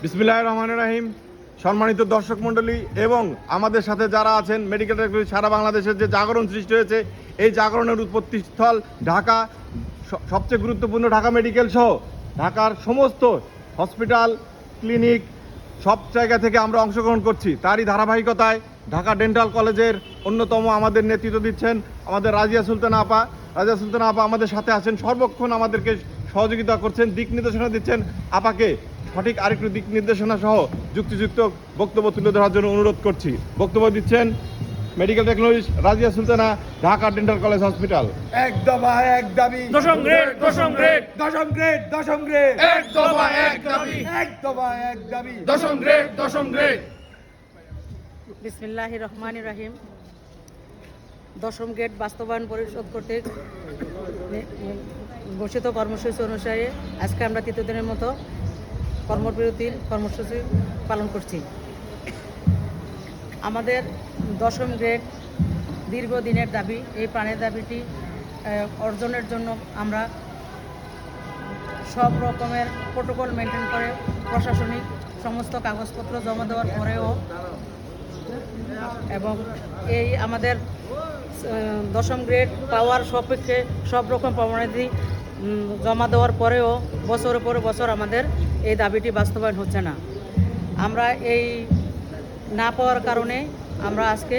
বিসমিল্লাহির রহমানির রহিম। সম্মানিত দর্শক মণ্ডলী এবং আমাদের সাথে যারা আছেন, মেডিকেল টেকনোলজি সারা বাংলাদেশের যে জাগরণ সৃষ্টি হয়েছে, এই জাগরণের উৎপত্তিস্থল ঢাকা, সবচেয়ে গুরুত্বপূর্ণ ঢাকা মেডিকেল সহ ঢাকার সমস্ত হসপিটাল, ক্লিনিক, সব জায়গা থেকে আমরা অংশগ্রহণ করছি। তারই ধারাবাহিকতায় ঢাকা ডেন্টাল কলেজের অন্যতম আমাদের নেতৃত্ব দিচ্ছেন আমাদের রাজিয়া সুলতানা আপা। রাজিয়া সুলতানা আপা আমাদের সাথে আছেন, সর্বক্ষণ আমাদেরকে সহযোগিতা করছেন, দিক নির্দেশনা দিচ্ছেন। আপাকে সঠিক আরেকটু দিক নির্দেশনা সহ যুক্তিযুক্ত বক্তব্য তুলে ধরার জন্য অনুরোধ করছি। বক্তব্য দিচ্ছেন medical technologist Razia Sultana, Dhaka dental college hospital. এক দফা এক দাবি, দশম গ্রেড, দশম গ্রেড, দশম গ্রেড, দশম গ্রেড, এক দফা এক দাবি, এক দফা এক দাবি, দশম গ্রেড, দশম গ্রেড। বিসমিল্লাহির রহমানির রহিম। দশম গ্রেড বাস্তবায়ন পরিষদ কর্তৃক ঘোষিত কর্মসূচি অনুসারে আজকে আমরা তৃতীয় দিনের মতো কর্মবিরতির কর্মসূচি পালন করছি। আমাদের দশম গ্রেড দীর্ঘদিনের দাবি। এই প্রাণের দাবিটি অর্জনের জন্য আমরা সব রকমের প্রোটোকল মেনটেন করে প্রশাসনিক সমস্ত কাগজপত্র জমা দেওয়ার পরেও এবং এই আমাদের দশম গ্রেড পাওয়ার সাপেক্ষে সব রকম প্রমাণাদি জমা দেওয়ার পরেও বছরের পরে বছর আমাদের এই দাবিটি বাস্তবায়ন হচ্ছে না। আমরা এই না পাওয়ার কারণে আমরা আজকে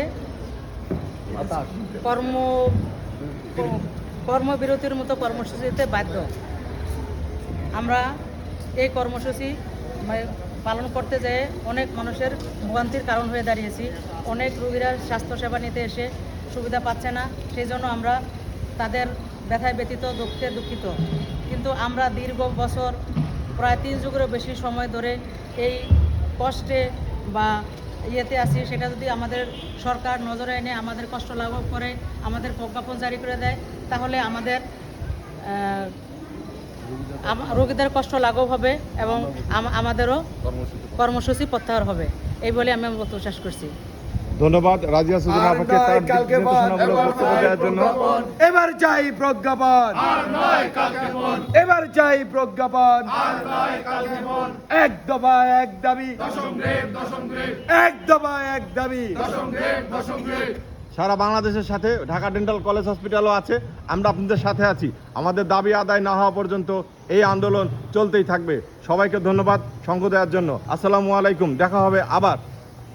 কর্মবিরতির মতো কর্মসূচিতে বাধ্য। আমরা এই কর্মসূচি পালন করতে যেয়ে অনেক মানুষের ভোগান্তির কারণ হয়ে দাঁড়িয়েছি। অনেক রোগীরা স্বাস্থ্যসেবা নিতে এসে সুবিধা পাচ্ছে না, সেই জন্য আমরা তাদের ব্যথায় ব্যতীত দুঃখে দুঃখিত। কিন্তু আমরা দীর্ঘ বছর প্রায় 3 যুগেরও বেশি সময় ধরে এই কষ্টে বা ইয়েতে আছি। সেটা যদি আমাদের সরকার নজরে এনে আমাদের কষ্ট লাঘব করে, আমাদের প্রজ্ঞাপন জারি করে দেয়, তাহলে আমাদের রোগীদের কষ্ট লাঘব হবে এবং আমাদেরও কর্মসূচি প্রত্যাহার হবে, এই বলে আমি বক্তব্য শেষ করছি। ধন্যবাদ রাজিয়া সুলতানা আপাকে তার দিক নির্দেশনামূলক বক্তব্য দেওয়ার জন্য। এবার চাই প্রজ্ঞাপন, এবার চাই প্রজ্ঞাপন, এক দফা এক দাবি, এক দফা এক দাবি। সারা বাংলাদেশের সাথে ঢাকা ডেন্টাল কলেজ হসপিটালও আছে। আমরা আপনাদের সাথে আছি। আমাদের দাবি আদায় না হওয়া পর্যন্ত এই আন্দোলন চলতেই থাকবে। সবাইকে ধন্যবাদ সঙ্গ দেওয়ার জন্য। আসসালামু আলাইকুম, দেখা হবে আবার।